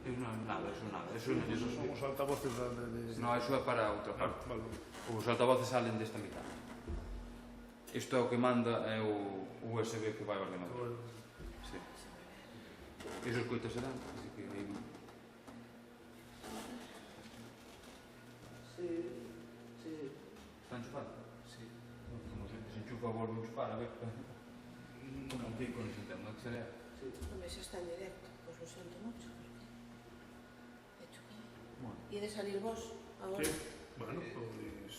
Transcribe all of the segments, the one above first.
Nada, eso non lle Son os altavoces de... No, eso é para outra parte. Vale. Os altavoces salen desta mitad. Isto é o que manda, é o USB que vai ao ordenador. Sí. Iso escoita serán, así que aí... Sí. Está enchufado? Sí. Como se enchufa, volve a enchufar, a ver. Como un pico, non se entendo, que sería? Hombre, xa está en directo, pois lo siento mucho. E de salir vos agora? Sí. Bueno, pois...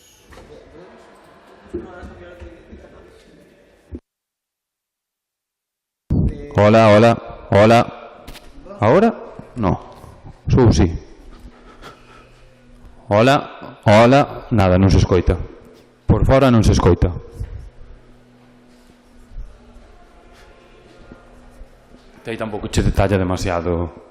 Hola. Ahora? No. Sí. Hola. Nada, non se escoita. Por fora non se escoita. Aí tampouco che detalla demasiado.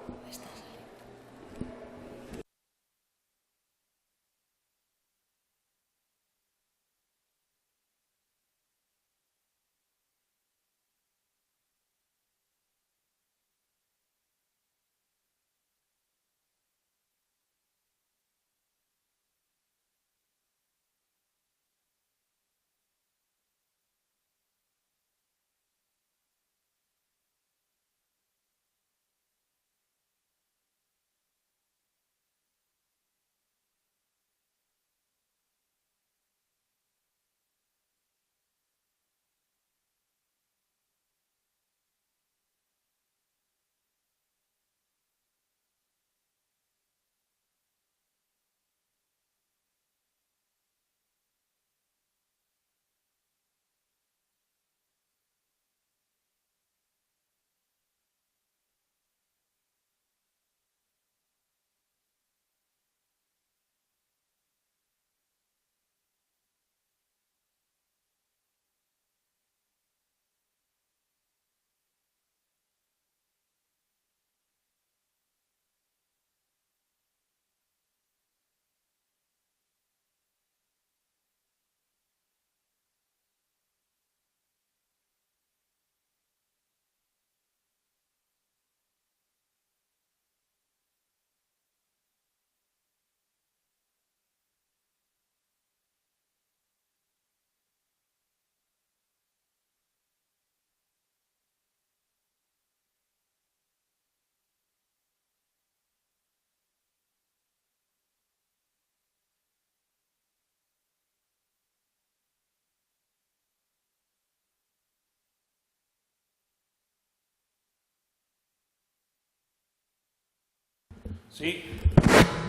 Sí.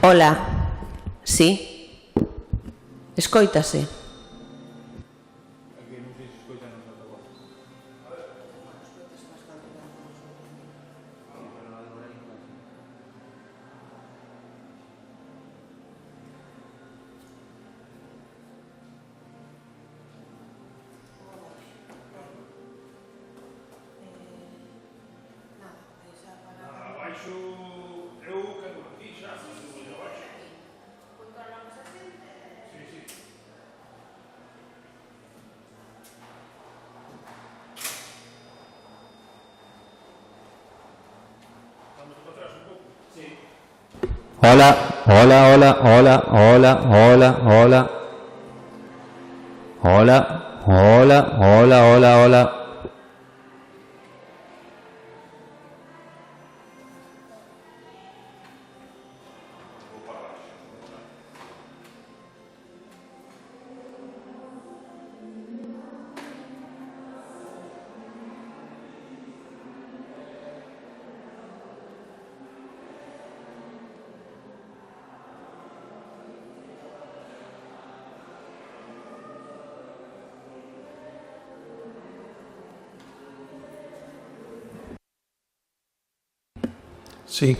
Hola. Sí. Escoítase. Abaixo... Eu quero aquí xa, se subir abaixo. Sí. Vamos para atrás un pouco. Sí. Hola. Sí.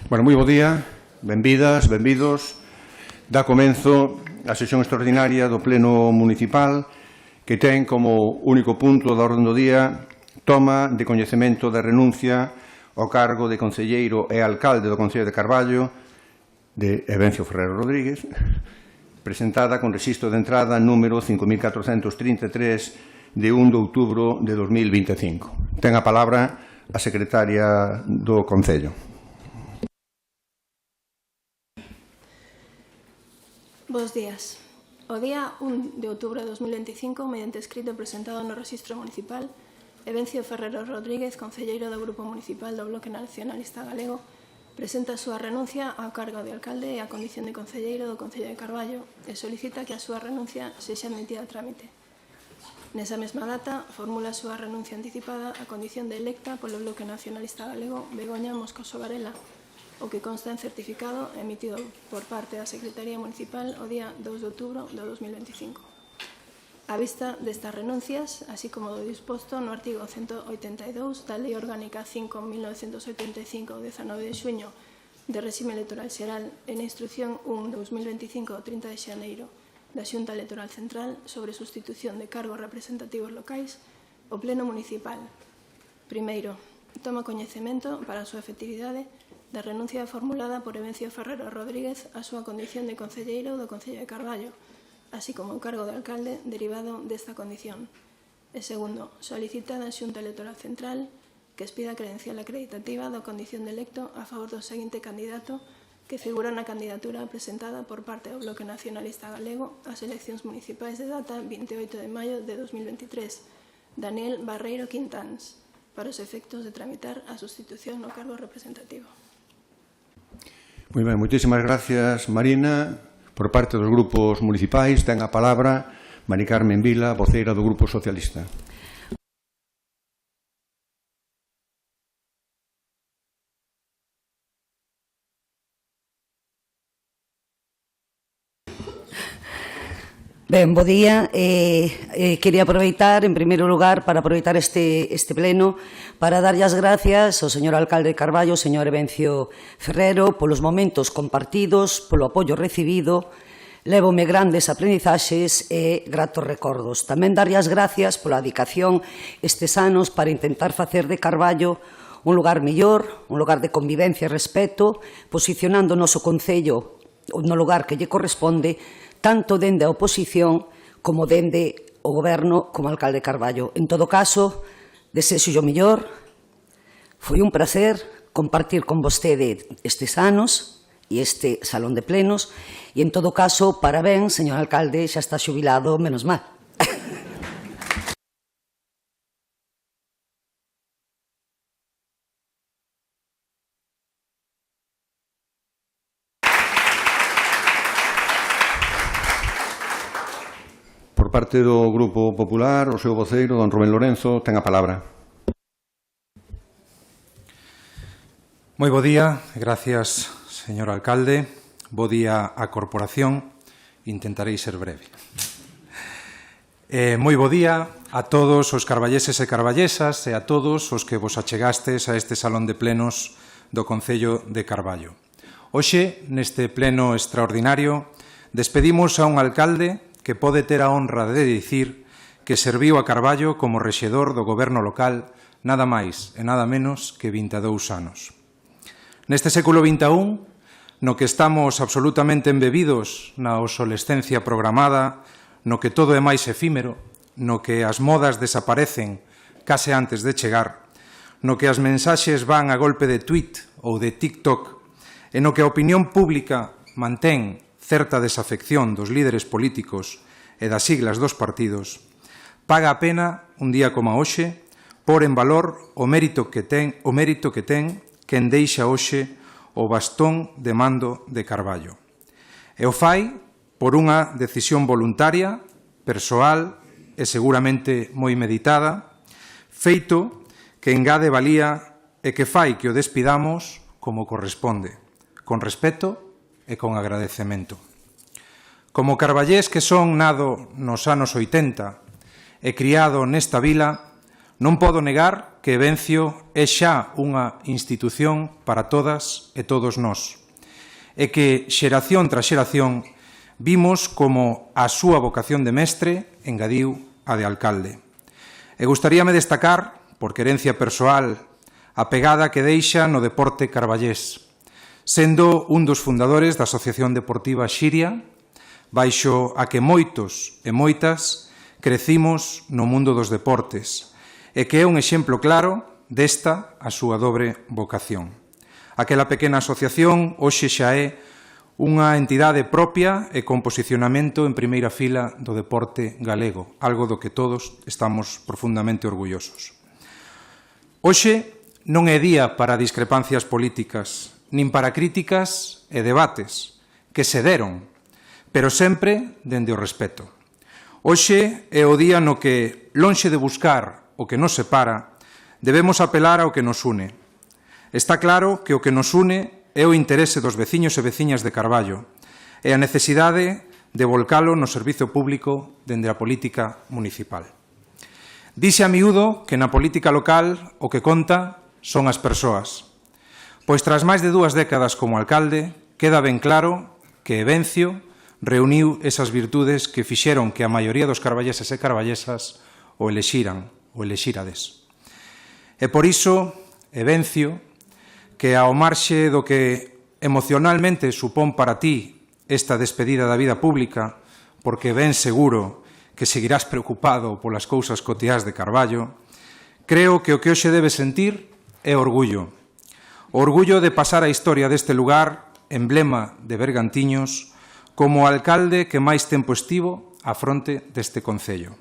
Bueno, moi bo día, benvidas, benvidos. Dá comenzo a sesión extraordinaria do Pleno Municipal que ten como único punto da orde do día toma de coñecemento da renuncia ao cargo de concelleiro e alcalde do Concello de Carballo de Evencio Ferrero Rodríguez, presentada con rexistro de entrada número 5433 de 1 de outubro de 2025. Ten a palabra a secretaria do Concello. Bos días. O día 1 de outubro de 2025, mediante escrito presentado no Rexistro Municipal, Evencio Ferrero Rodríguez, concelleiro do Grupo Municipal do Bloque Nacionalista Galego, presenta a súa renuncia ao cargo de alcalde e a condición de concelleiro do Concello de Carballo e solicita que a súa renuncia sexa admitida a trámite. Nesa mesma data, formula a súa renuncia anticipada a condición de electa polo Bloque Nacionalista Galego Begoña Moscoso Varela, o que consta en certificado emitido por parte da Secretaría Municipal o día 2 de outubro de 2025. A vista destas renuncias, así como do disposto no artigo 182 da Lei Orgánica 5.1985 de 19 de xuño de Réxime Electoral Xeral e na Instrucción 1/2025 30 de xaneiro da Xunta Electoral Central sobre sustitución de cargos representativos locais, o Pleno Municipal. Primeiro, toma coñecemento para a súa efectividade da renuncia formulada por Evencio Ferrero Rodríguez a súa condición de concelleiro do Concello de Carballo, así como o cargo de alcalde derivado desta condición. E segundo, solicita da Xunta Electoral Central que expida a credencial acreditativa da condición de electo a favor do seguinte candidato que figura na candidatura presentada por parte do Bloque Nacionalista Galego ás eleccións municipais de data 28 de maio de 2023, Daniel Barreiro Quintáns, para os efectos de tramitar a sustitución no cargo representativo. Moi ben, moitísimas gracias, Marina. Por parte dos grupos municipais, ten a palabra Mari Carmen Vila, voceira do Grupo Socialista. Ben, bo día. Quería aproveitar, en primeiro lugar, para aproveitar este pleno para darlle as gracias ao señor alcalde de Carballo, o señor Evencio Ferrero, polos momentos compartidos, polo apoio recibido. Lévome grandes aprendizaxes e gratos recordos. Tamén darlle as gracias pola dedicación estes anos para intentar facer de Carballo un lugar mellor, un lugar de convivencia e respeto, posicionando o noso concello no lugar que lle corresponde, tanto dende a oposición como dende o goberno como alcalde de Carballo. En todo caso, desexo o mellor. Foi un placer compartir con vostede estes anos e este salón de plenos e, en todo caso, parabéns, señor alcalde, xa está xubilado, menos mal. Por parte do Grupo Popular, o seu voceiro, don Rubén Lorenzo, ten a palabra. Moi bo día, gracias, señor alcalde. Bo día á corporación. Intentarei ser breve. Moi bo día a todos os carballeses e carballesas e a todos os que vos achegastes a este salón de plenos do Concello de Carballo. Hoxe, neste pleno extraordinario, despedimos a un alcalde que pode ter a honra de dicir que serviu a Carballo como rexedor do goberno local nada máis e nada menos que 22 anos. Neste século XXI, no que estamos absolutamente embebidos na obsolescencia programada, no que todo é máis efímero, no que as modas desaparecen case antes de chegar, no que as mensaxes van a golpe de tweet ou de TikTok, e no que a opinión pública mantén certa desafección dos líderes políticos e das siglas dos partidos, paga a pena, un día como hoxe, pôr en valor o mérito que ten quen deixa hoxe o bastón de mando de Carballo. E o fai por unha decisión voluntaria, persoal e seguramente moi meditada, feito que engade valía e que fai que o despidamos como corresponde, con respeto e con agradecemento. Como carballés que son nado nos anos 80 e criado nesta vila, non podo negar que que Evencio é xa unha institución para todas e todos nós, e que xeración tras xeración vimos como a súa vocación de mestre engadiu a de alcalde. E gustaríame destacar, por querencia persoal, a pegada que deixa no deporte carballés, sendo un dos fundadores da Asociación Deportiva Xiria, baixo a que moitos e moitas crecimos no mundo dos deportes, e que é un exemplo claro desta a súa dobre vocación. Aquela pequena asociación hoxe xa é unha entidade propia e con posicionamento en primeira fila do deporte galego, algo do que todos estamos profundamente orgullosos. Hoxe non é día para discrepancias políticas, nin para críticas e debates, que se deron, pero sempre dende o respeto. Hoxe é o día no que, lonxe de buscar o que nos separa, debemos apelar ao que nos une. Está claro que o que nos une é o interese dos veciños e veciñas de Carballo e a necesidade de volcalo no servizo público dende a política municipal. Dixe a miúdo que na política local o que conta son as persoas, pois tras máis de 2 décadas como alcalde queda ben claro que Evencio reuniu esas virtudes que fixeron que a maioría dos carballeses e carballesas o elexiran, o elexírades. E por iso, Evencio, que ao marxe do que emocionalmente supón para ti esta despedida da vida pública, porque ben seguro que seguirás preocupado polas cousas cotiás de Carballo, creo que o que hoxe debes sentir é orgullo. O orgullo de pasar a historia deste lugar, emblema de Bergantiños, como o alcalde que máis tempo estivo á fronte deste concello.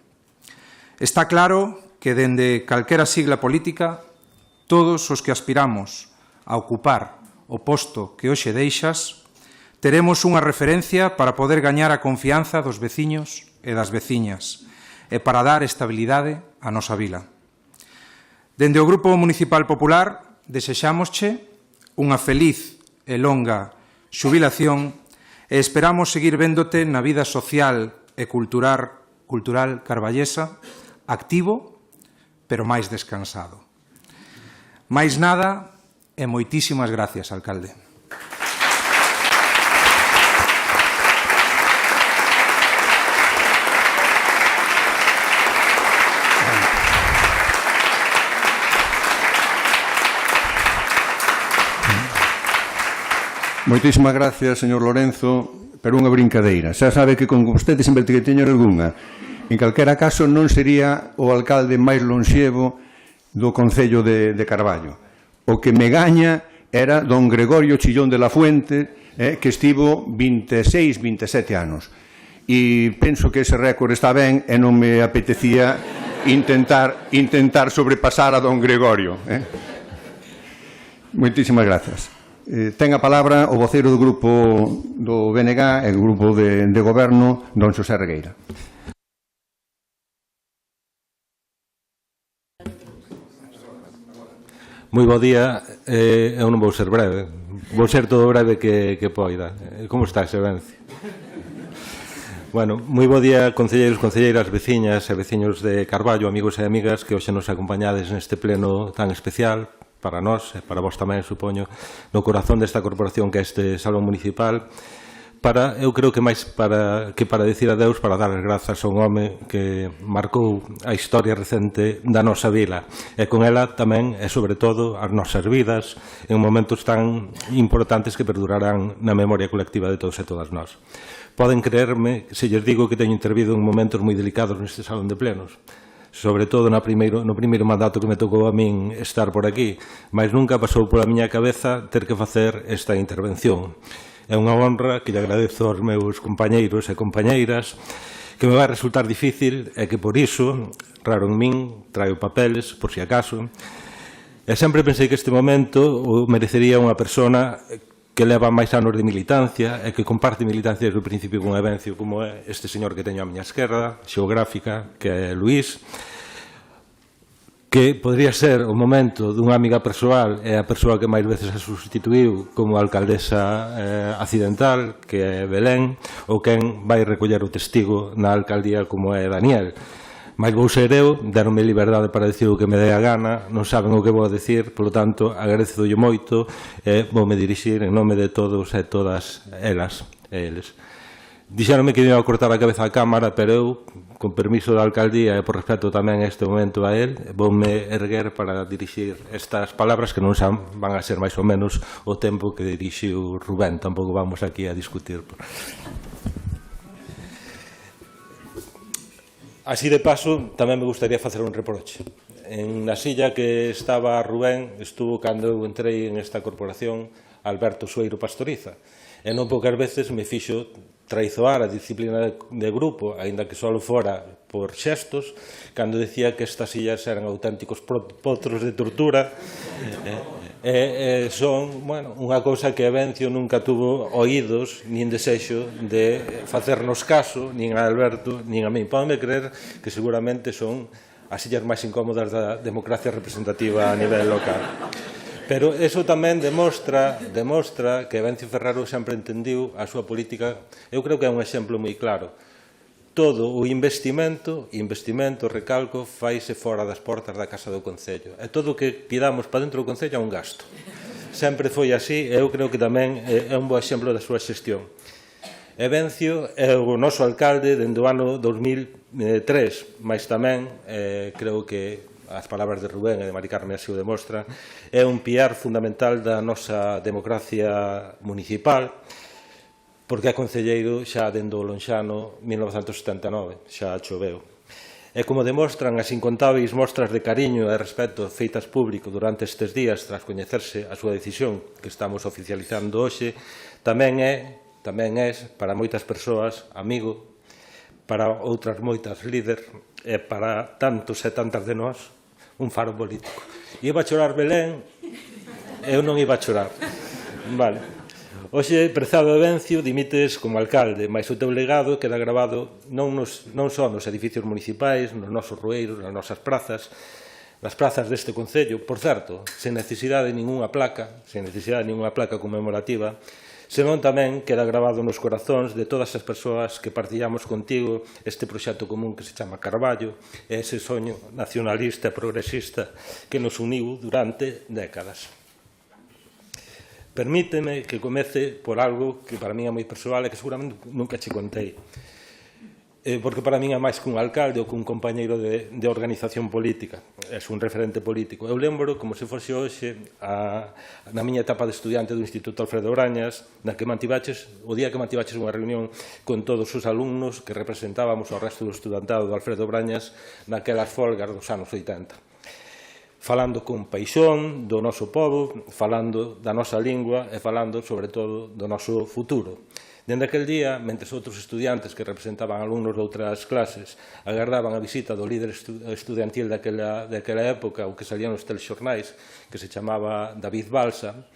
Está claro que dende calquera sigla política, todos os que aspiramos a ocupar o posto que hoxe deixas, teremos unha referencia para poder gañar a confianza dos veciños e das veciñas e para dar estabilidade á nosa vila. Dende o Grupo Municipal Popular, desexámosche unha feliz e longa xubilación e esperamos seguir véndote na vida social e cultural carballesa activo, pero máis descansado. Máis nada e moitísimas gracias, alcalde. Moitísimas gracias, señor Lorenzo, pero unha brincadeira. Xa sabe que con vostede sempre que teñer algunha. En calquera caso, non sería o alcalde máis lonxevo do Concello de Carballo. O que me gaña era don Gregorio Chillón de la Fuente, que estivo 26, 27 anos. E penso que ese récord está ben e non me apetecía intentar sobrepasar a don Gregorio. Moitísimas gracias. Ten a palabra o voceiro do grupo do BNG e do grupo de goberno, don Xosé Regueira. Moi bo día, eu non vou ser breve, vou ser todo breve que poida. Como está, Evencio? Bueno, moi bo día, concelleiros, concelleiras, veciñas e veciños de Carballo, amigos e amigas que hoxe nos acompañades neste pleno tan especial para nós e para vos tamén, supoño, no corazón desta corporación que é este Salón Municipal, eu creo que máis para dicir adeus, para dar as grazas a un home que marcou a historia recente da nosa vila e con ela tamén e sobre todo as nosas vidas en momentos tan importantes que perdurarán na memoria colectiva de todos e todas nós. Poden creerme se lles digo que teño intervido en momentos moi delicados neste salón de plenos, sobre todo no primeiro mandato que me tocou a min estar por aquí, mas nunca pasou pola miña cabeza ter que facer esta intervención. É unha honra que lle agradezo aos meus compañeiros e compañeiras, que me vai resultar difícil e que por iso, raro en min, traio papeles, por si acaso, e sempre pensei que este momento o merecería unha persona que leva máis anos de militancia e que comparte militancia desde o principio con Evencio, como é este señor que teño á miña esquerda, xeográfica, que é Luís, que podría ser o momento dunha amiga persoal e a persoa que máis veces a substituiu como alcaldesa accidental, que é Belén, ou quen vai recoller o testigo na alcaldía como é Daniel. Mais vou ser eu, deronme liberdade para decir o que me dé a gana, non saben o que vou a decir, polo tanto, agradecedolle moito e voume dirixir en nome de todos e todas elas e eles. Dixeronme que iba a cortar a cabeza a cámara, pero eu, con permiso da alcaldía e por respeto tamén este momento a él, voume erguer para dirixir estas palabras que non van a ser máis ou menos o tempo que dirixiu Rubén, tampouco vamos aquí a discutir. Así de paso, tamén me gustaría facer un reproche. En la silla que estaba Rubén estuvo cando eu entrei en esta corporación Alberto Sueiro Pastoriza. E non poucas veces me fixo traizoar a disciplina de grupo, aínda que só fora por xestos, cando decía que estas sillas eran auténticos potros de tortura. Son, bueno, unha cousa que Evencio nunca tuvo oídos nin desexo de facernos caso, nin a Alberto, nin a min. Pódenme creer que seguramente son as sillas máis incómodas da democracia representativa a nivel local. Pero eso tamén demostra que Evencio Ferrero sempre entendiu a súa política. Eu creo que é un exemplo moi claro. Todo o investimento, recalco, faise fora das portas da Casa do Concello. E todo o que pidamos para dentro do Concello é un gasto. Sempre foi así e eu creo que tamén é un bo exemplo da súa xestión. Evencio é o noso alcalde dende o ano 2003, mas tamén creo que as palabras de Rubén e de Mari Carme así o demostran, é un piar fundamental da nosa democracia municipal, porque é concelleiro xa dende o lonxano 1979, xa choveu. E como demostran as incontáveis mostras de cariño e respeto feitas público durante estes días tras coñecerse a súa decisión que estamos oficializando hoxe, tamén é, para moitas persoas, amigo, para outras moitas líder e para tantos e tantas de nós, un faro político. Iba a chorar Belén, eu non iba a chorar. Vale. Hoxe, prezado Evencio, dimites como alcalde, mas o teu legado queda grabado non só nos edificios municipais, nos nosos rueiros, nas nosas prazas, nas prazas deste concello, por certo, sen necesidade de ninguna placa conmemorativa, senón tamén queda grabado nos corazóns de todas as persoas que partilhamos contigo este proxecto común que se chama Carballo e ese soño nacionalista e progresista que nos uniu durante décadas. Permíteme que comece por algo que para mí é moi persoal e que seguramente nunca che contei, porque para mí é máis que un alcalde ou que un compañeiro de organización política, é un referente político. Eu lembro, como se fose hoxe, na miña etapa de estudiante do Instituto Alfredo Brañas, o día que mantivaches unha reunión con todos os alumnos que representábamos ao resto do estudantado do Alfredo Brañas naquelas folgas dos anos 80. Falando con paixón do noso povo, falando da nosa lingua e falando, sobre todo, do noso futuro. Dende aquel día, mentres outros estudiantes que representaban alumnos de outras clases agardaban a visita do líder estudiantil daquela época, o que salía nos telexornais, que se chamaba David Balsa,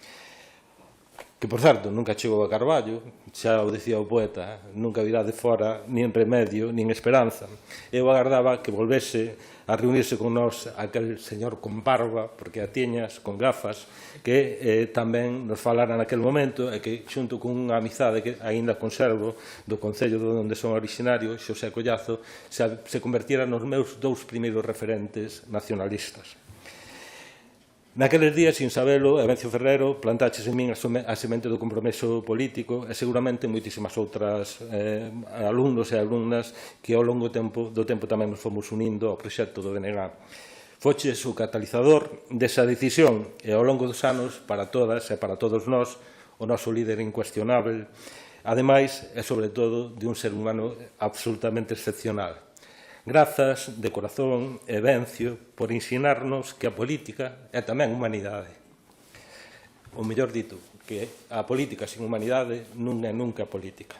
que, por certo, nunca chegou a Carballo, xa o decía o poeta, nunca virá de fora nin remedio, nin esperanza. Eu agardaba que volvese a reunirse con nós aquel señor con barba, porque a tiñas, con gafas, que tamén nos falara naquel momento e que, xunto con unha amizade que aínda conservo do Concello onde son originario, Xosé Collazo, se convertira nos meus dous primeiros referentes nacionalistas. Naqueles días, sin sabelo, Evencio Ferrero plantaches en min a semente do compromiso político e seguramente moitísimas outras alumnos e alumnas que ao longo do tempo tamén nos fomos unindo ao proxecto do DNG. Foches o catalizador desa decisión e ao longo dos anos, para todas e para todos nós, o noso líder incuestionável, ademais e sobre todo de un ser humano absolutamente excepcional. Grazas de corazón, Evencio, por ensinarnos que a política é tamén humanidade. O mellor dito, que a política sin humanidade non é nunca política.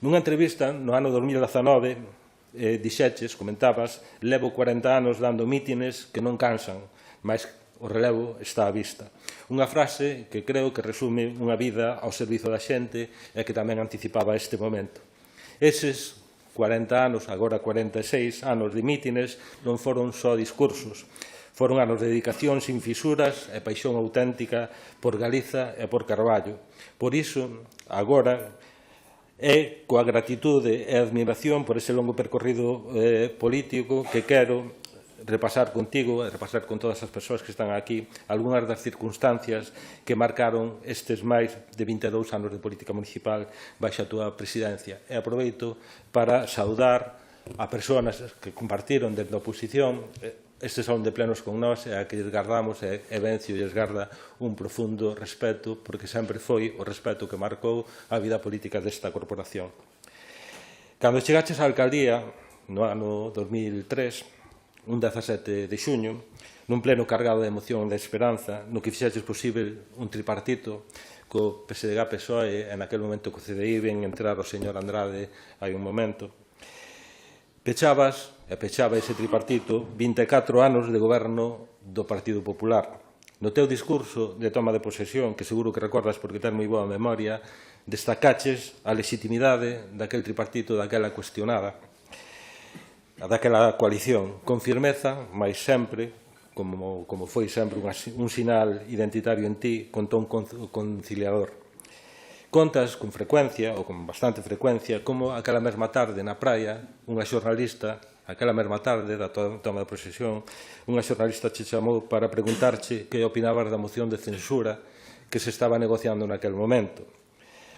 Nunha entrevista no ano 2019, dixeches, comentabas, levo 40 anos dando mítines que non cansan, mas o relevo está á vista. Unha frase que creo que resume unha vida ao servizo da xente e que tamén anticipaba este momento. Eses 40 anos, agora 46 anos de mítines, non foron só discursos. Foron anos de dedicación sin fisuras e paixón auténtica por Galiza e por Carballo. Por iso, agora, e coa gratitude e admiración por ese longo percorrido político que quero repasar contigo e repasar con todas as persoas que están aquí algunhas das circunstancias que marcaron estes máis de 22 anos de política municipal baixo a túa presidencia. E aproveito para saudar a persoas que compartiron desde a oposición este salón de plenos con nós e a que lles gardamos e Evencio lles garda un profundo respeto porque sempre foi o respeto que marcou a vida política desta corporación. Cando chegaches á alcaldía no ano 2003, un 17 de xuño, nun pleno cargado de emoción e de esperanza, no que fixeches posible un tripartito co PSDG-PSOE, en aquel momento co CDI, ven entrar o señor Andrade hai un momento. Pechaba ese tripartito 24 anos de goberno do Partido Popular. No teu discurso de toma de posesión, que seguro que recordas porque ten moi boa memoria, destacaches a legitimidade daquel tripartito, daquela cuestionada, daquela coalición, con firmeza, mais sempre, como foi sempre un sinal identitario en ti, con ton conciliador. Contas con frecuencia, ou con bastante frecuencia, como aquela mesma tarde na praia, unha xornalista, aquela mesma tarde da toma de posesión, unha xornalista che chamou para preguntarche que opinabas da moción de censura que se estaba negociando naquel momento.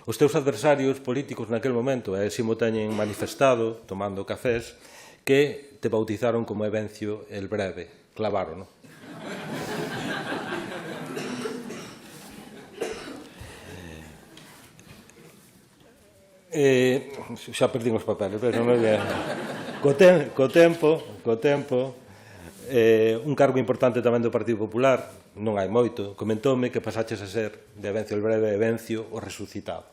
Os teus adversarios políticos naquel momento, e así mo teñen manifestado, tomando cafés, que te bautizaron como Evencio el Breve. Clavaron, non? Xa perdín os papeles, pero non é... Co tempo, un cargo importante tamén do Partido Popular, non hai moito, comentoume que pasaches a ser de Evencio el Breve, Evencio o Resucitado.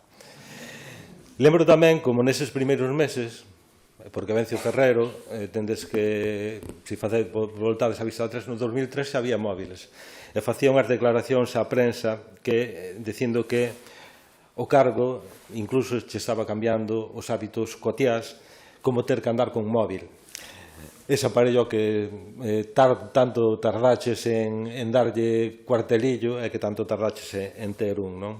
Lembro tamén como neses primeiros meses, porque Evencio Ferrero, tendes que, se voltades a vista atrás, no 2003 xa había móviles, e facía unhas declaracións á prensa dicindo que o cargo incluso che estaba cambiando os hábitos cotiás, como ter que andar con móvil. Ese aparello que tanto tardaches en darlle cuartelillo e que tanto tardaches en ter un, non?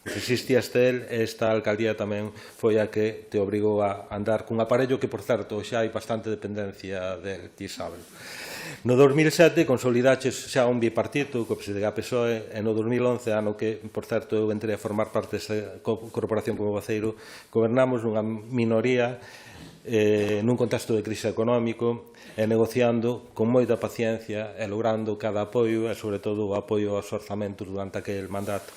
Resistíaste el, esta alcaldía tamén foi a que te obrigou a andar cun aparello que, por certo, xa hai bastante dependencia del, ti sabes. No 2007 consolidaches xa un bipartito co PSDG-PSOE e no 2011, ano que, por certo, eu entrei a formar parte desta corporación como voceiro, gobernamos nunha minoría nun contexto de crise económico e negociando con moita paciencia e logrando cada apoio e, sobre todo, o apoio aos orzamentos durante aquel mandato.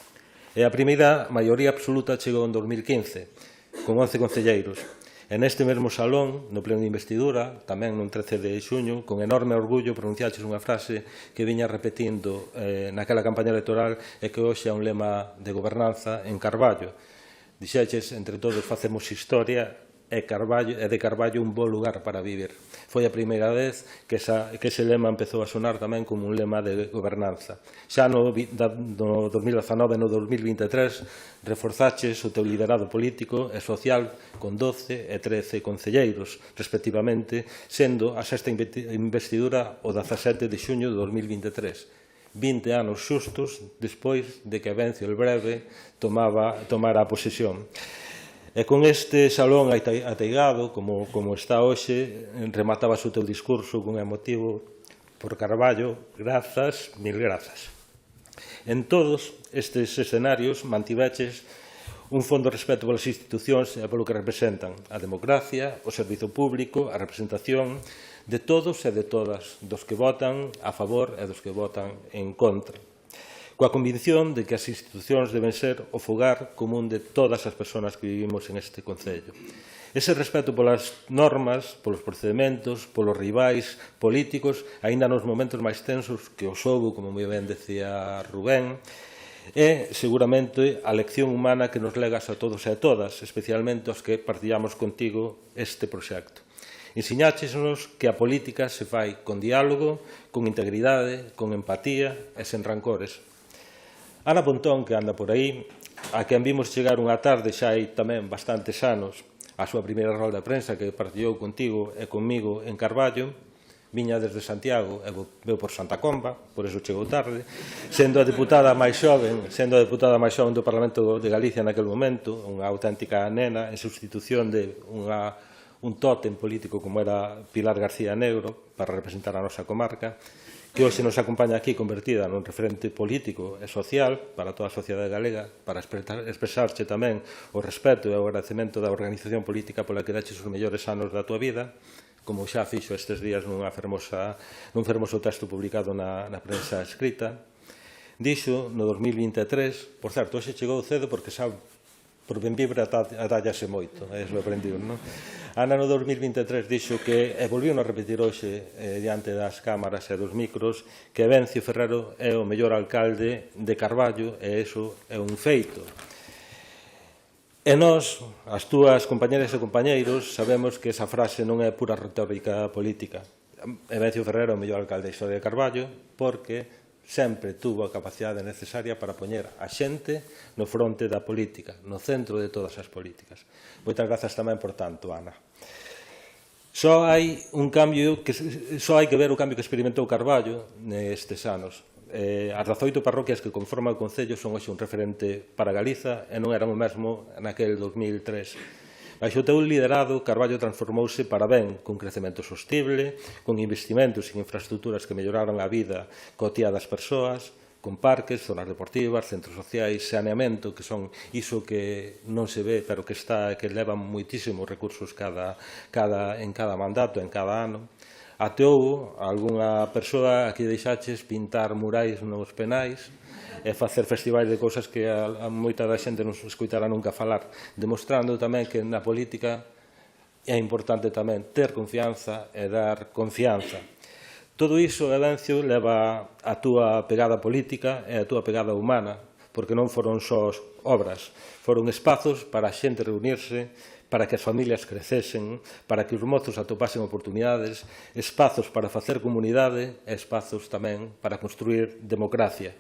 E a primeira maioría absoluta chegou en 2015, con 11 concelleiros. E neste mesmo salón, no pleno de investidura, tamén nun 13 de xuño, con enorme orgullo pronunciaches unha frase que viña repetindo naquela campaña electoral e que hoxe é un lema de gobernanza en Carballo. Dixeches, entre todos facemos historia e de Carballo un bo lugar para vivir. Foi a primeira vez que ese lema empezou a sonar tamén como un lema de gobernanza. Xa no 2019 e no 2023 reforzaches o teu liderado político e social con 12 e 13 concelleiros, respectivamente, sendo a sexta investidura o 17 de xuño de 2023. 20 anos xustos despois de que Evencio el Breve tomara a posesión. E con este salón ateigado, como está hoxe, rematabas o teu discurso con emotivo por Carballo, grazas, mil grazas. En todos estes escenarios mantiveches un fondo de respeto polas institucións e polo que representan a democracia, o servizo público, a representación de todos e de todas, dos que votan a favor e dos que votan en contra, coa convicción de que as institucións deben ser o fogar común de todas as persoas que vivimos en este concello. Ese respeto polas normas, polos procedementos, polos rivais políticos, aínda nos momentos máis tensos que o houbo, como moi ben decía Rubén, é seguramente a lección humana que nos legas a todos e a todas, especialmente aos que partilhamos contigo este proxecto. Ensiñáchenos que a política se fai con diálogo, con integridade, con empatía e sen rancores. Ana Pontón, que anda por aí, a quen vimos chegar unha tarde xa hai tamén bastantes anos, a súa primeira rolda de prensa que partilhou contigo e conmigo en Carballo, viña desde Santiago e veu por Santa Comba, por eso chegou tarde, sendo a deputada máis xoven do Parlamento de Galicia naquel momento, unha auténtica nena en sustitución de un tótem político como era Pilar García Negro para representar a nosa comarca, que hoxe nos acompaña aquí convertida nun referente político e social para toda a sociedade galega, para expresarche tamén o respeto e o agradecemento da organización política pola que daches os mellores anos da tua vida, como xa fixo estes días nun fermoso texto publicado na prensa escrita. Dixo no 2023, por certo, hoxe chegou cedo porque sabe, por Benvibre atállase moito, é lo aprendido, non? Ana no 2023 dixo que, e volviu a repetir hoxe diante das cámaras e dos micros, que Evencio Ferrero é o mellor alcalde de Carballo e iso é un feito. E nós, as túas compañeras e compañeiros, sabemos que esa frase non é pura retórica política. Evencio Ferrero é o mellor alcalde da historia de Carballo porque sempre tuvo a capacidade necesaria para poñer a xente no fronte da política, no centro de todas as políticas. Moitas grazas tamén por tanto, Ana. Só hai que ver o cambio que experimentou Carballo nestes anos. As 18 parroquias que conforman o Concello son hoxe un referente para Galiza e non eran o mesmo naquel 2003. Baixo o teu liderado, Carballo transformouse para ben, cun crecemento sostible, con investimentos en infraestructuras que melloraron a vida cotiá das persoas, con parques, zonas deportivas, centros sociais, saneamento, que son iso que non se ve, pero que está, que levan moitísimos recursos en cada mandato, en cada ano. Até houve algunha persoa a que deixaches pintar murais nos penais, e facer festivais de cousas que a moita da xente non escoitará nunca falar, demostrando tamén que na política é importante tamén ter confianza e dar confianza. Todo iso, Evencio, leva a túa pegada política e a túa pegada humana, porque non foron só obras, foron espazos para a xente reunirse, para que as familias crecesen, para que os mozos atopasen oportunidades, espazos para facer comunidade e espazos tamén para construir democracia.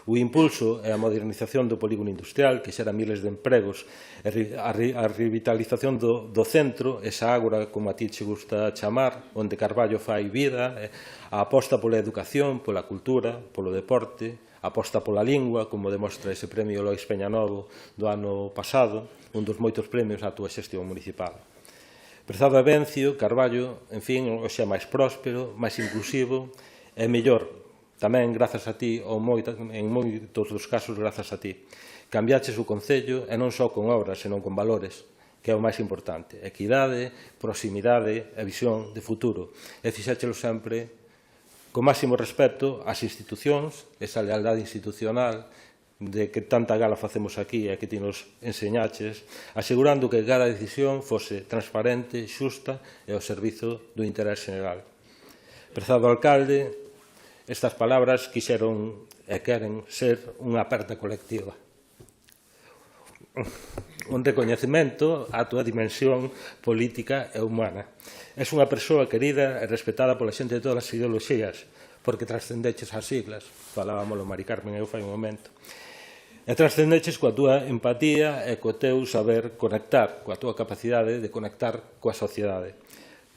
O impulso e a modernización do polígono industrial, que xera miles de empregos, a revitalización do centro, esa ágora, como a ti che gusta chamar, onde Carballo fai vida, a aposta pola educación, pola cultura, polo deporte, a aposta pola lingua, como demostra ese premio Lois Peñanovo do ano pasado, un dos moitos premios á túa xestión municipal. Prezado Evencio, Carballo, en fin, hoxe é máis próspero, máis inclusivo e mellor. Tamén, grazas a ti, ou en moitos dos casos, grazas a ti. Cambiaches o Concello, e non só con obras, senón con valores, que é o máis importante. Equidade, proximidade e visión de futuro. E fixéchelo sempre con máximo respeto ás institucións, esa lealdade institucional de que tanta gala facemos aquí e que ti nos enseñaches, asegurando que cada decisión fose transparente, xusta e ao servizo do interés general. Prezado alcalde, estas palabras quixeron e queren ser unha aperta colectiva. Un recoñecemento á túa dimensión política e humana. És unha persoa querida e respetada pola xente de todas as ideoloxías, porque trascendeches as siglas, falábamoslo Mari Carmen e eu fai un momento. E trascendeches coa túa empatía e co teu saber conectar, coa túa capacidade de conectar coa sociedade.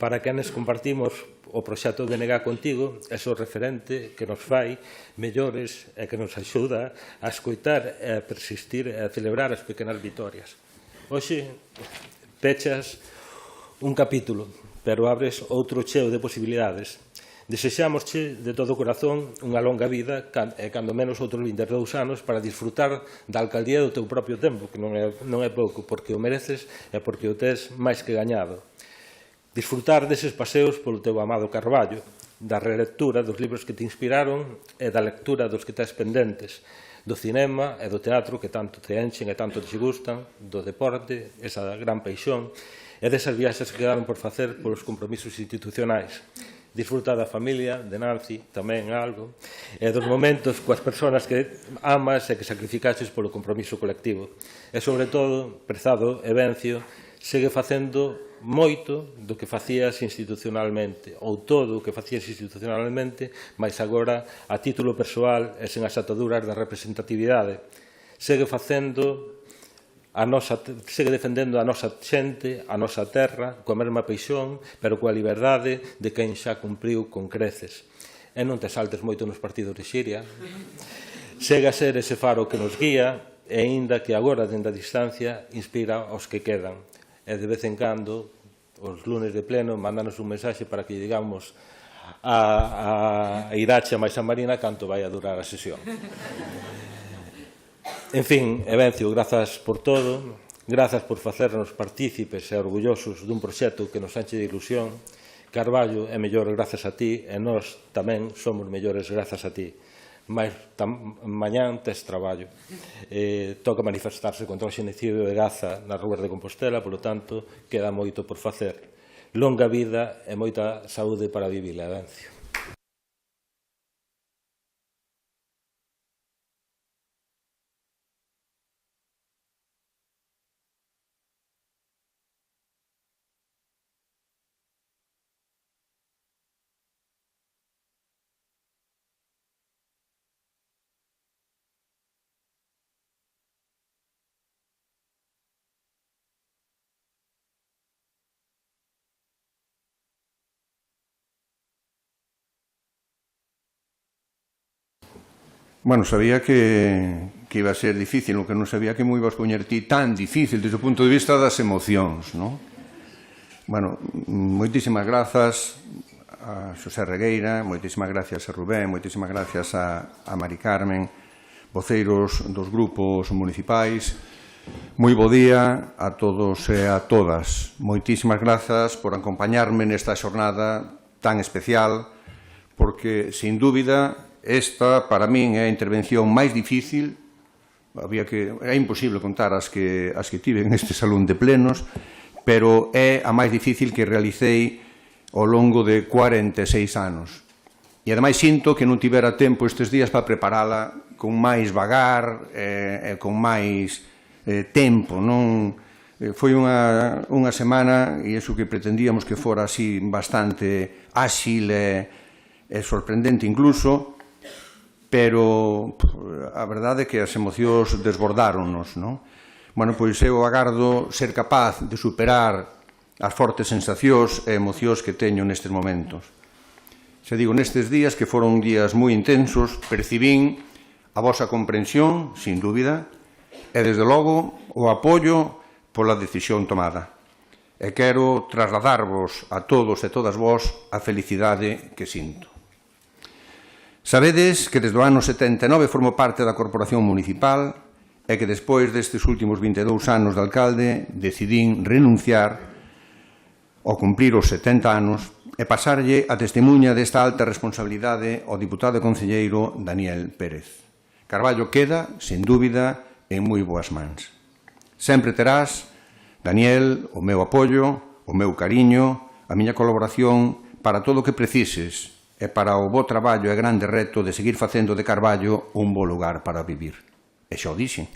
Para quenes compartimos o proxecto de Negar contigo, é o referente que nos fai mellores e que nos axuda a escoitar e a persistir e a celebrar as pequenas vitorias. Hoxe pechas un capítulo, pero abres outro cheo de posibilidades. Desexámosche de todo o corazón unha longa vida e cando menos outros 22 anos para disfrutar da alcaldía do teu propio tempo, que non é pouco, porque o mereces e porque o tes máis que gañado. Disfrutar deses paseos polo teu amado Carballo, da relectura dos libros que te inspiraron e da lectura dos que tes pendentes, do cinema e do teatro que tanto te enchen e tanto te gustan, do deporte, esa gran paixón, e desas viaxes que quedaron por facer polos compromisos institucionais. Disfruta da familia, de Nancy, tamén algo, e dos momentos coas persoas que amas e que sacrificaches polo compromiso colectivo. E, sobre todo, prezado Evencio, segue facendo moito do que facías institucionalmente, ou todo o que facías institucionalmente, mas agora a título persoal e sen as ataduras da representatividade. Segue facendo segue defendendo a nosa xente, a nosa terra, coa mesma paixón, pero coa liberdade de quen xa cumpriu con creces. E non te saltes moito nos partidos de Xiria. Segue a ser ese faro que nos guía, e aínda que agora, dende a distancia, inspira aos que quedan. E de vez en cando, os lunes de pleno, mandanos un mensaxe para que digamos a Irache a máis a Marina canto vai a durar a sesión. En fin, Evencio, grazas por todo, grazas por facernos partícipes e orgullosos dun proxecto que nos enche de ilusión. Carballo é mellor grazas a ti e nós tamén somos mellores grazas a ti. Mais mañán tes traballo. Toca manifestarse contra o xenocidio de Gaza nas ruas de Compostela, polo tanto, queda moito por facer. Longa vida e moita saúde para vivila, Evencio. Bueno, sabía que iba a ser difícil, o que non sabía que mo ibas poñer ti tan difícil desde o punto de vista das emocións, non? Bueno, moitísimas grazas a Xosé Regueira, moitísimas gracias a Rubén, moitísimas gracias a Mari Carmen, voceiros dos grupos municipais. Moi bo día a todos e a todas. Moitísimas grazas por acompañarme nesta xornada tan especial, porque, sin dúbida, esta, para min, é a intervención máis difícil. É imposible contar as que tive neste salón de plenos, pero é a máis difícil que realicei ao longo de 46 anos. E, ademais, sinto que non tivera tempo estes días para preparala con máis vagar e con máis tempo. Foi unha semana, e iso que pretendíamos que fora así bastante áxil e sorprendente incluso, pero a verdade é que as emocións desbordáronnos, non? Bueno, pois eu agardo ser capaz de superar as fortes sensacións e emocións que teño nestes momentos. Xa digo, nestes días, que foron días moi intensos, percibín a vosa comprensión, sin dúbida, e, desde logo, o apoio pola decisión tomada. E quero trasladarvos a todos e todas vós a felicidade que sinto. Sabedes que desde o ano 79 formo parte da Corporación Municipal e que despois destes últimos 22 anos de alcalde decidín renunciar ao cumprir os 70 anos e pasarlle a testemunha desta alta responsabilidade ao diputado e concelleiro Daniel Pérez. Carballo queda, sen dúbida, en moi boas mans. Sempre terás, Daniel, o meu apoio, o meu cariño, a miña colaboración para todo o que precises e para o bo traballo e grande reto de seguir facendo de Carballo un bo lugar para vivir. E xa o dixen.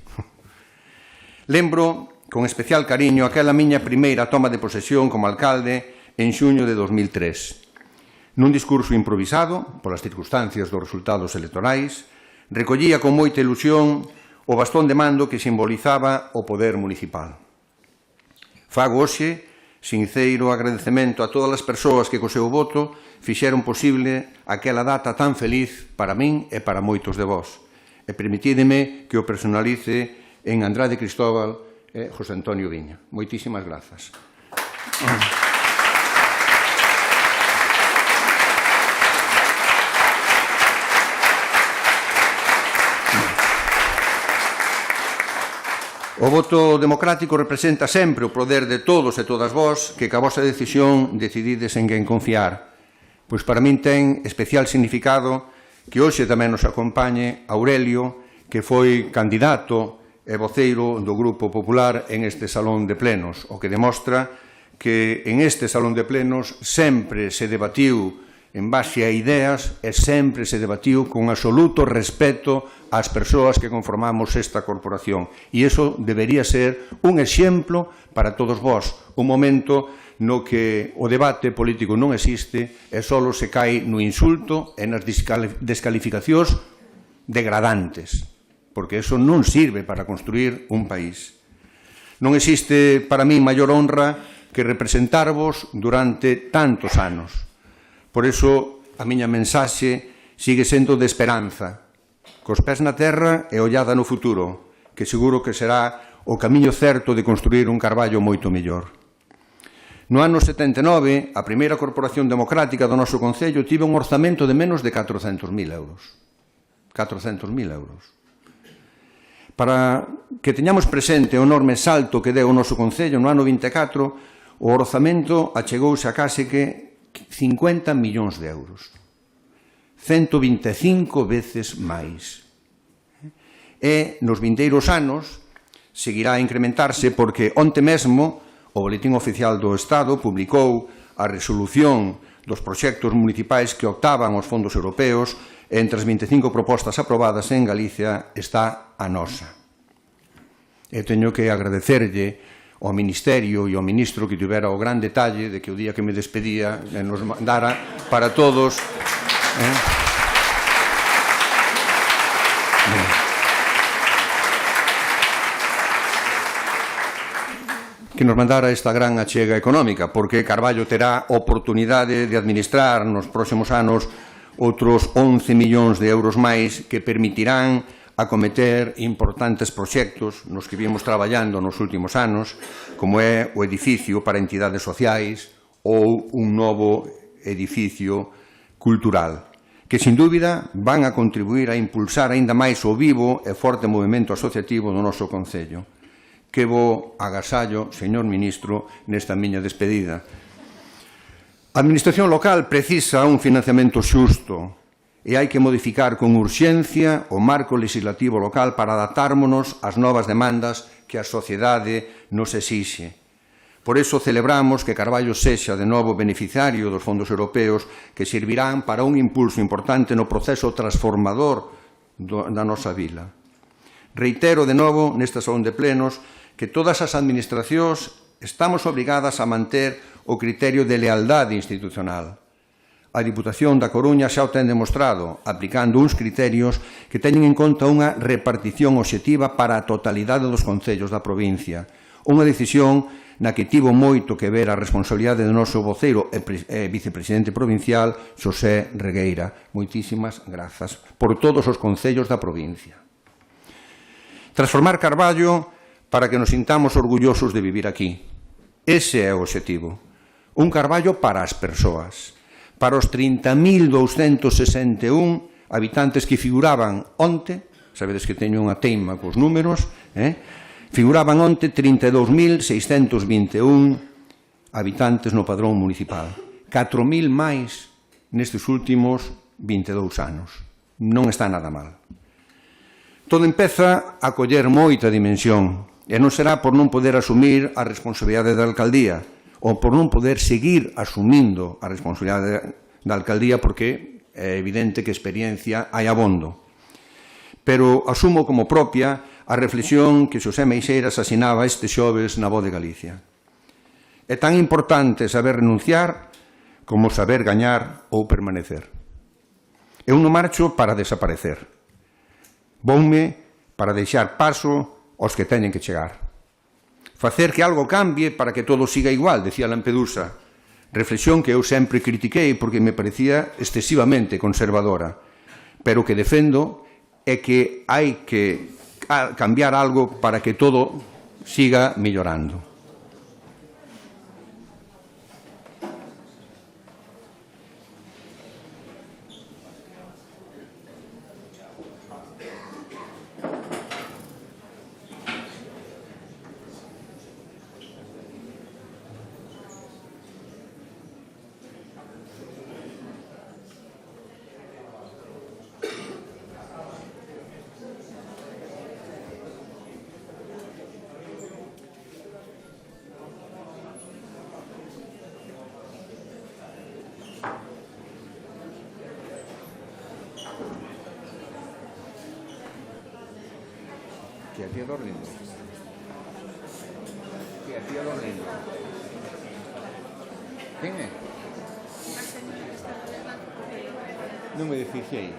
Lembro con especial cariño aquela miña primeira toma de posesión como alcalde en xuño de 2003. Nun discurso improvisado, polas circunstancias dos resultados electorais, recollía con moita ilusión o bastón de mando que simbolizaba o poder municipal. Fago hoxe sinceiro agradecemento a todas as persoas que co seu voto fixeron posible aquela data tan feliz para min e para moitos de vós. E permitídeme que o personalice en Andrade Cristóbal e José Antonio Viña. Moitísimas grazas. O voto democrático representa sempre o poder de todos e todas vós que ca vosa decisión decidides en quen confiar. Pois para min ten especial significado que hoxe tamén nos acompañe Aurelio, que foi candidato e voceiro do Grupo Popular en este salón de plenos, o que demostra que en este salón de plenos sempre se debatiu en base a ideas e sempre se debatiu con absoluto respeto ás persoas que conformamos esta corporación. E iso debería ser un exemplo para todos vós, un momento no que o debate político non existe e só se cae no insulto e nas descalificacións degradantes, porque iso non sirve para construir un país. Non existe para mí maior honra que representarvos durante tantos anos. Por iso, a miña mensaxe sigue sendo de esperanza, cos pés na terra e ollada no futuro, que seguro que será o camiño certo de construir un Carballo moito mellor. No ano 79, a primeira corporación democrática do noso Concello tivo un orzamento de menos de 400.000 euros. 400.000 euros. Para que teñamos presente o enorme salto que deu o noso Concello no ano 24, o orzamento achegouse a case que 50 millóns de euros. 125 veces máis. E nos vindeiros anos seguirá a incrementarse porque onte mesmo o Boletín Oficial do Estado publicou a resolución dos proxectos municipais que optaban aos fondos europeos e entre as 25 propostas aprobadas en Galicia está a nosa. E teño que agradecerlle ao Ministerio e ao Ministro que tivera o gran detalle de que o día que me despedía nos mandara para todos que nos mandara esta gran achega económica, porque Carballo terá oportunidade de administrar nos próximos anos outros 11 millóns de euros máis que permitirán acometer importantes proxectos nos que vimos traballando nos últimos anos, como é o edificio para entidades sociais ou un novo edificio cultural, que, sin dúbida, van a contribuir a impulsar aínda máis o vivo e forte movimento asociativo do noso Concello. Que bo agasallo, señor Ministro, nesta miña despedida. A Administración local precisa un financiamento xusto e hai que modificar con urxencia o marco legislativo local para adaptármonos ás novas demandas que a sociedade nos exixe. Por iso celebramos que Carballo sexa de novo beneficiario dos fondos europeos que servirán para un impulso importante no proceso transformador da nosa vila. Reitero de novo nesta salón de plenos que todas as administracións estamos obrigadas a manter o criterio de lealdade institucional. A Diputación da Coruña xa o ten demostrado, aplicando uns criterios que teñen en conta unha repartición obxectiva para a totalidade dos concellos da provincia. Unha decisión na que tivo moito que ver a responsabilidade do noso voceiro e vicepresidente provincial, Xosé Regueira. Moitísimas grazas por todos os concellos da provincia. Transformar Carballo para que nos sintamos orgullosos de vivir aquí. Ese é o obxectivo. Un Carballo para as persoas, para os 30.261 habitantes que figuraban onte, sabedes que teño unha teima cos números, figuraban onte 32.621 habitantes no padrón municipal. 4.000 máis nestes últimos 22 anos. Non está nada mal. Todo empeza a coller moita dimensión, e non será por non poder asumir a responsabilidade da alcaldía ou por non poder seguir asumindo a responsabilidade da alcaldía, porque é evidente que experiencia hai abondo. Pero asumo como propia a reflexión que Xosé Meixeiras asinaba este xoves na Voz de Galicia. É tan importante saber renunciar como saber gañar ou permanecer. Eu non marcho para desaparecer. Voume para deixar paso aos que teñen que chegar. Facer que algo cambie para que todo siga igual, decía Lampedusa. Reflexión que eu sempre critiquei porque me parecía excesivamente conservadora, pero que defendo é que hai que cambiar algo para que todo siga mellorando. Que aquí é dormindo. Que aquí é dormindo. Quen é? Non me fixei.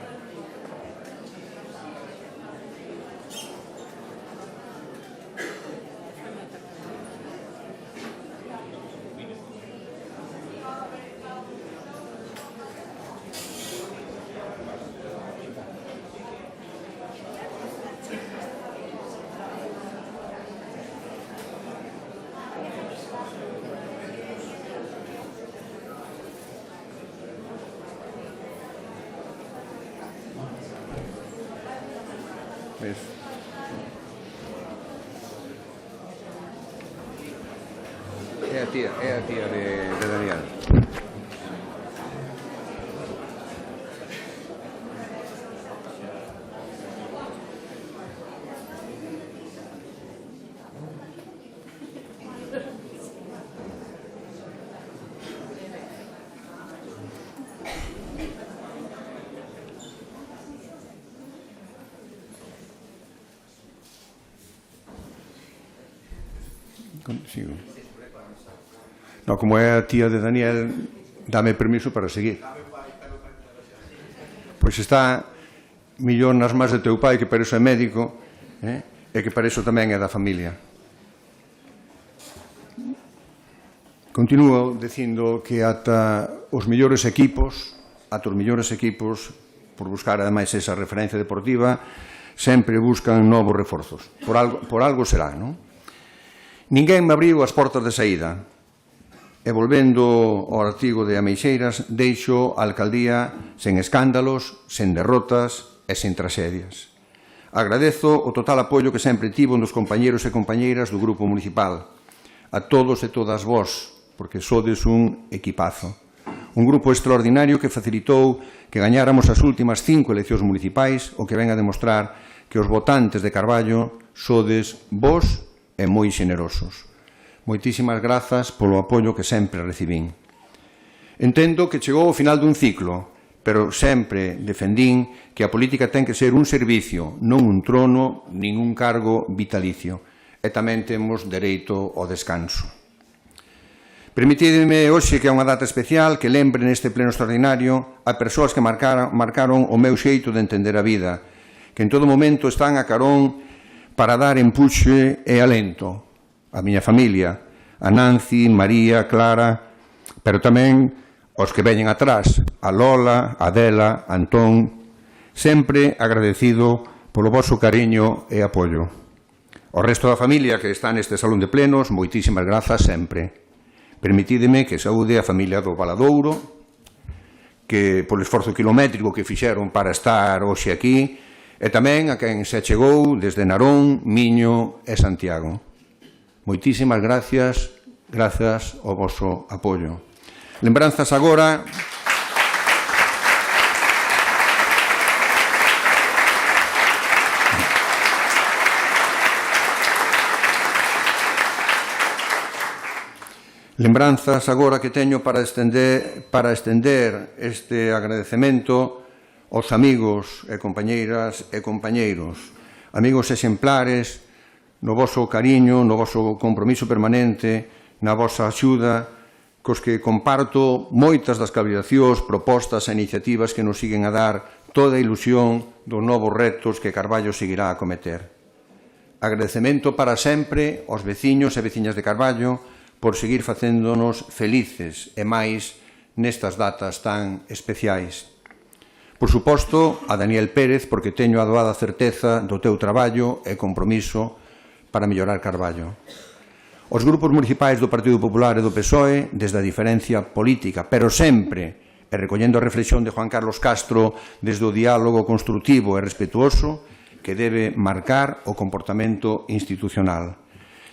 Pois. É a tía de Daniel. Sigo. No, como é a tía de Daniel, dame permiso para seguir. Pois está millón nas más de teu pai, que para iso é médico, e que para iso tamén é da familia. Continúo dicindo que ata os mellores equipos, por buscar ademais esa referencia deportiva, sempre buscan novos reforzos. Por algo será, non? Ninguén me abriu as portas de saída. E volvendo ao artigo de Ameixeiras, deixo a alcaldía sen escándalos, sen derrotas e sen tragedias. Agradezo o total apoio que sempre tivo dos compañeros e compañeiras do Grupo Municipal. A todos e todas vós, porque sodes un equipazo. Un grupo extraordinario que facilitou que gañáramos as últimas 5 eleccións municipais, o que ven a demostrar que os votantes de Carballo sodes vós e moi xenerosos. Moitísimas grazas polo apoio que sempre recibín. Entendo que chegou o final dun ciclo, pero sempre defendín que a política ten que ser un servicio, non un trono, nin un cargo vitalicio. E tamén temos dereito ao descanso. Permitideme hoxe, que é unha data especial, que lembre neste pleno extraordinario a persoas que marcaron o meu xeito de entender a vida, que en todo momento están a carón para dar empuxe e alento. A miña familia, a Nancy, María, Clara, pero tamén os que veñen atrás, a Lola, a Adela, a Antón, sempre agradecido polo voso cariño e apoio. O resto da familia que está neste salón de plenos, moitísimas grazas sempre. Permitídeme que saúde a familia do Valadouro, que polo esforzo kilométrico que fixeron para estar hoxe aquí, e tamén a quen se achegou desde Narón, Miño e Santiago. Moitísimas gracias ao voso apoio. Lembranzas agora... Lembranzas agora que teño para estender este agradecemento aos amigos e compañeiras e compañeiros, amigos exemplares, no voso cariño, no voso compromiso permanente, na vosa axuda, cos que comparto moitas das cavilacións, propostas e iniciativas que nos siguen a dar toda a ilusión dos novos retos que Carballo seguirá a cometer. Agradecemento para sempre aos veciños e veciñas de Carballo por seguir facéndonos felices e máis nestas datas tan especiais. Por suposto, a Daniel Pérez, porque teño a doada certeza do teu traballo e compromiso para mellorar Carballo. Os grupos municipais do Partido Popular e do PSOE, desde a diferencia política, pero sempre, e recollendo a reflexión de Juan Carlos Castro desde o diálogo construtivo e respetuoso que debe marcar o comportamento institucional.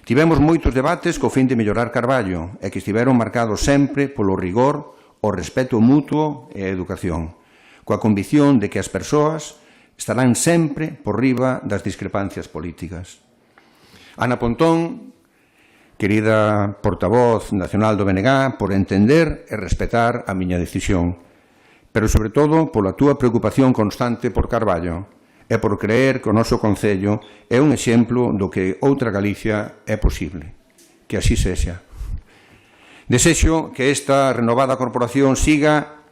Tivemos moitos debates co fin de mellorar Carballo e que estiveron marcados sempre polo rigor, o respeto mutuo e a educación, coa convicción de que as persoas estarán sempre por riba das discrepancias políticas. Ana Pontón, querida portavoz nacional do BNG, por entender e respetar a miña decisión, pero sobre todo pola túa preocupación constante por Carballo, e por creer que o noso Concello é un exemplo do que outra Galicia é posible. Que así sexa. Desexo que esta renovada corporación siga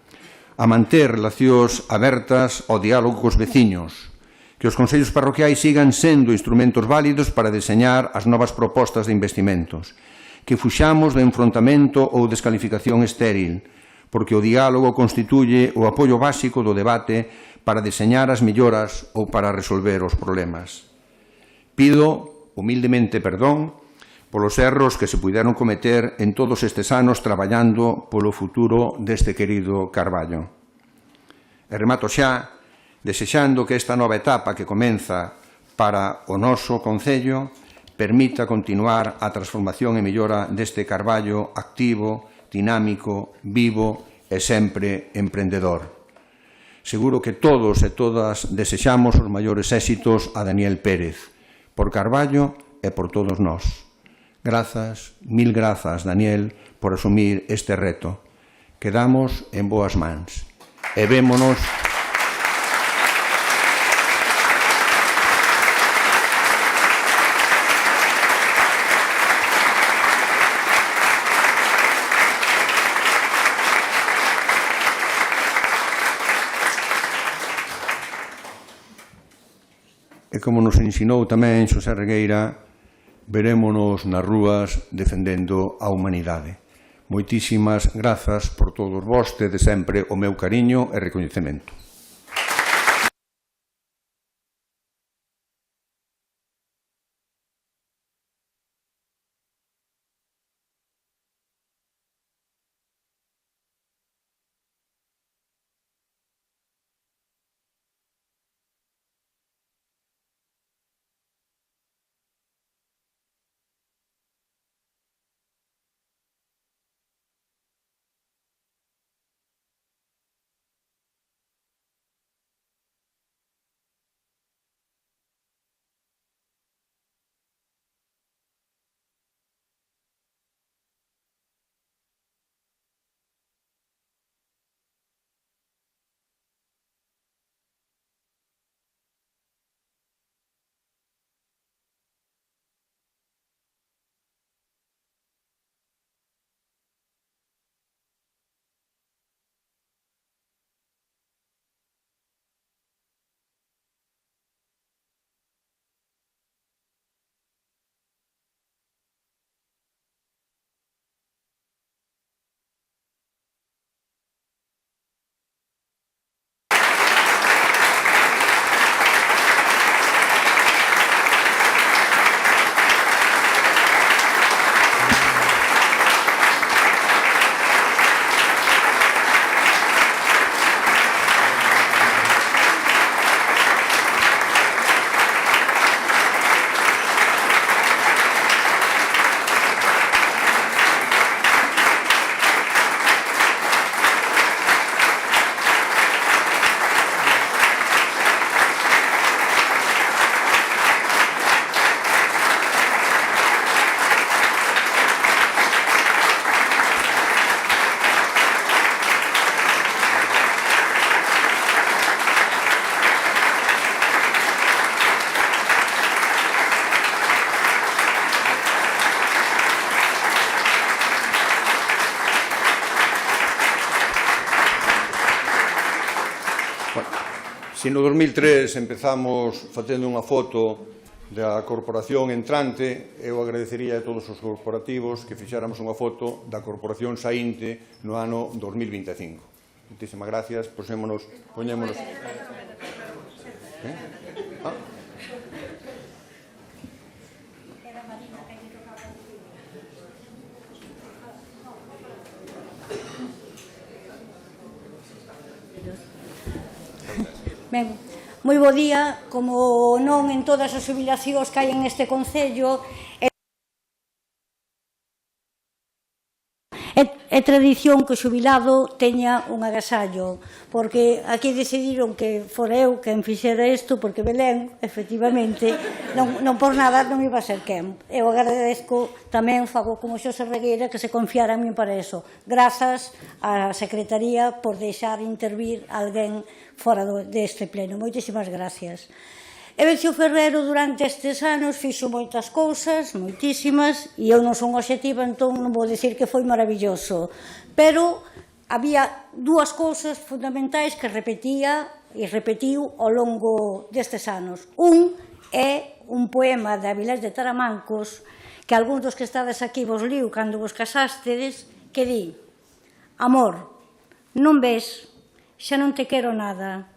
a manter relacións abertas ao diálogo cos veciños, que os consellos parroquiais sigan sendo instrumentos válidos para deseñar as novas propostas de investimentos, que fuxamos do enfrontamento ou descalificación estéril, porque o diálogo constituye o apoio básico do debate para deseñar as melloras ou para resolver os problemas. Pido humildemente perdón polos erros que se puideron cometer en todos estes anos traballando polo futuro deste querido Carballo. E remato xa, desexando que esta nova etapa que comeza para o noso Concello, permita continuar a transformación e mellora deste Carballo activo, dinámico, vivo e sempre emprendedor. Seguro que todos e todas desexamos os maiores éxitos a Daniel Pérez, por Carballo e por todos nós. Grazas, mil grazas, Daniel, por asumir este reto. Quedamos en boas mans. E vémonos... E como nos ensinou tamén Xosé Regueira, verémonos nas rúas defendendo a humanidade. Moitísimas grazas por todos vós, de sempre o meu cariño e recoñecemento. Se no 2003 empezamos facendo unha foto da corporación entrante, eu agradecería a todos os corporativos que fixéramos unha foto da corporación saínte no ano 2025. Moitísimas gracias, poñémonos... Ben, moi bo día, como non en todas as xubilacións que hai en este Concello, é tradición que o xubilado teña un agasallo, porque aquí decidiron que fora eu quen fixera isto, porque Belén, efectivamente, non por nada non iba a ser quen. Eu agradezco tamén, fago como Xosé Regueira, que se confiara a min para eso. Grazas á Secretaría por deixar intervir alguén fora deste pleno. Moitísimas gracias. Evencio Ferrero durante estes anos fixo moitas cousas, moitísimas, e eu non son obxectiva, entón non vou dicir que foi maravilloso. Pero había dúas cousas fundamentais que repetía e repetiu ao longo destes anos. Un é un poema de Avilés de Taramancos, que algúns dos que estades aquí vos liu cando vos casástedes, que di: amor, non ves, xa non te quero nada,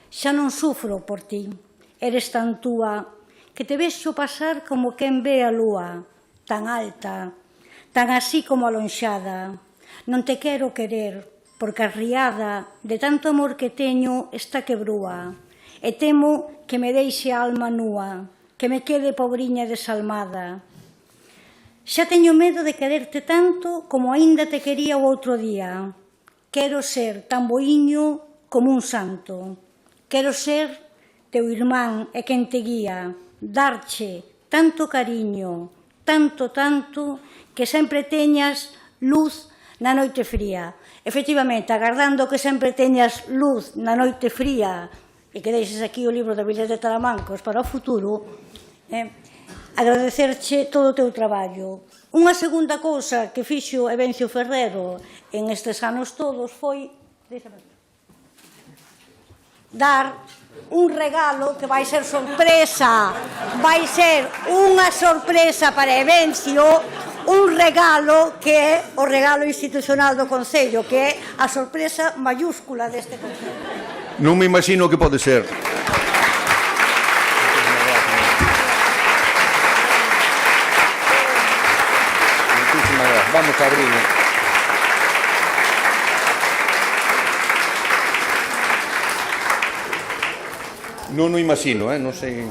xa non sufro por ti. Eres tan túa que te vexo pasar como quen ve a lúa, tan alta, tan así como alonxada. Non te quero querer, porque arriada de tanto amor que teño está que brúa. e temo que me deixe a alma núa, que me quede pobriña e desalmada. Xa teño medo de quererte tanto como aínda te quería o outro día. Quero ser tan boiño como un santo. Quero ser teu irmán e quen te guía, darche tanto cariño, tanto, tanto, que sempre teñas luz na noite fría. Efectivamente, agardando que sempre teñas luz na noite fría e que deixes aquí o libro de Avilés de Talamancos para o futuro, agradecerche todo o teu traballo. Unha segunda cousa que fixo Evencio Ferrero en estes anos todos foi dar un regalo que vai ser sorpresa, vai ser unha sorpresa para Evencio, un regalo que é o regalo institucional do Concello, que é a sorpresa mayúscula deste Concello. Non me imagino que pode ser. Muchísimas gracias. Vamos a abrirlo. Non o imagino, non sei...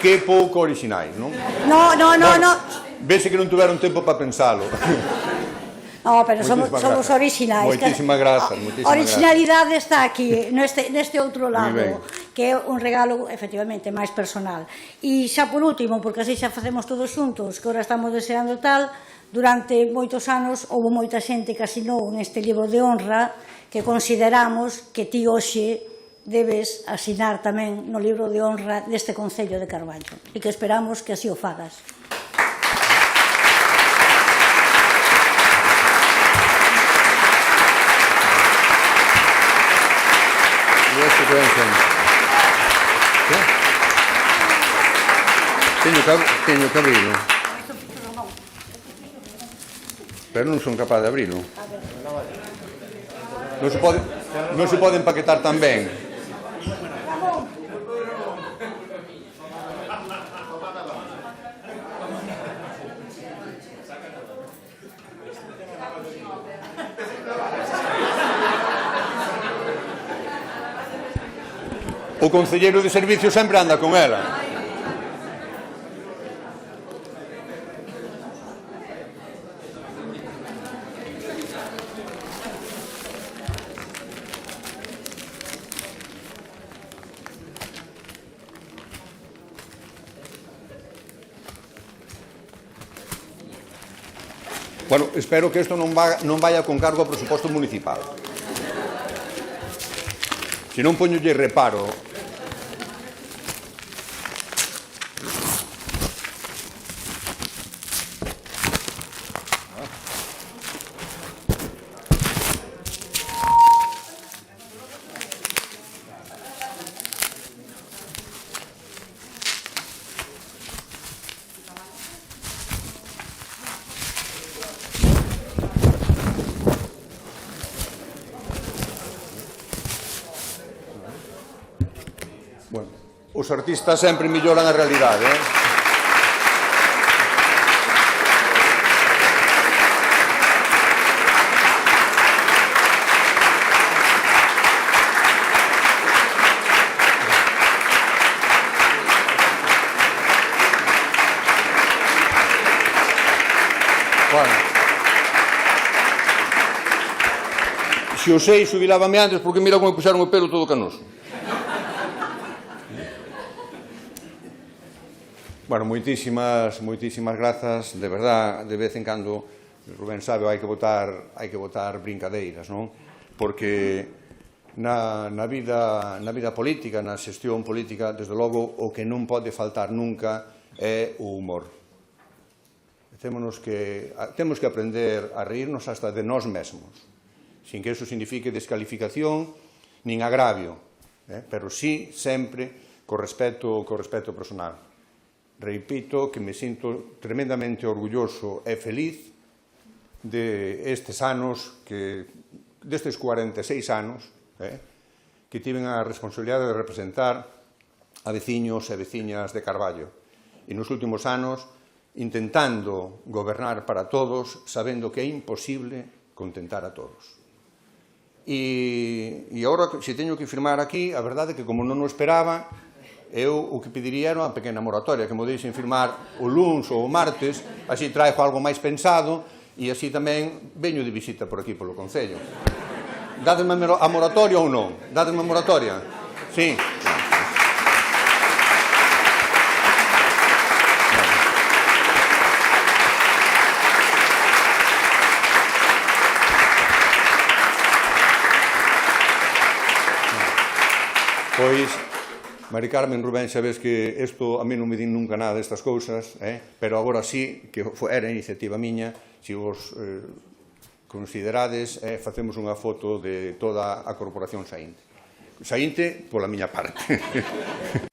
Que pouco originais, non? No. Vese que non tuveron tempo para pensalo. No, pero somos originais. Moitísimas grazas. A originalidade está aquí, neste outro lado, que é un regalo, efectivamente, máis personal. E xa por último, porque así xa facemos todos xuntos, que ora estamos deseando tal, durante moitos anos houve moita xente que asinou neste libro de honra que consideramos que ti hoxe debes asinar tamén no libro de honra deste Concello de Carballo e que esperamos que así o fagas. Teño que abrilo. Pero non son capaz de abrilo. Non se pode empaquetar tan ben. O concelleiro de servicio sempre anda con ela. Bueno, espero que isto non vaya con cargo ao presuposto municipal. Se non poñolle reparo. Bueno, os artistas sempre melloran a realidade, Bueno, se o sei, xubilábame antes, porque mira como me puxeron o pelo todo canoso. Bueno, moitísimas grazas, de verdad, de vez en cando, Rubén sabe, hai que botar brincadeiras, non? Porque na vida política, na xestión política, desde logo, o que non pode faltar nunca é o humor. Temos que aprender a reírnos hasta de nós mesmos, sin que eso signifique descalificación nin agravio, pero sí sempre co respeto personal. repito que me sinto tremendamente orgulloso e feliz de estes anos, destes 46 anos, que tiven a responsabilidade de representar a veciños e veciñas de Carballo. E nos últimos anos, intentando gobernar para todos, sabendo que é imposible contentar a todos. E agora, se teño que firmar aquí, a verdade é que como non o esperaba, eu o que pediría era unha pequena moratoria, que mo deixen firmar o luns ou o martes, así traigo algo máis pensado, e así tamén veño de visita por aquí polo Concello. Dádeme a moratoria ou non? Dádeme a moratoria? Sí. Pois, Mari Carmen, Rubén, sabes que isto a mí non me din nunca nada destas cousas, pero agora sí que era iniciativa miña, se vos considerades, facemos unha foto de toda a Corporación Saínte. Saínte pola miña parte.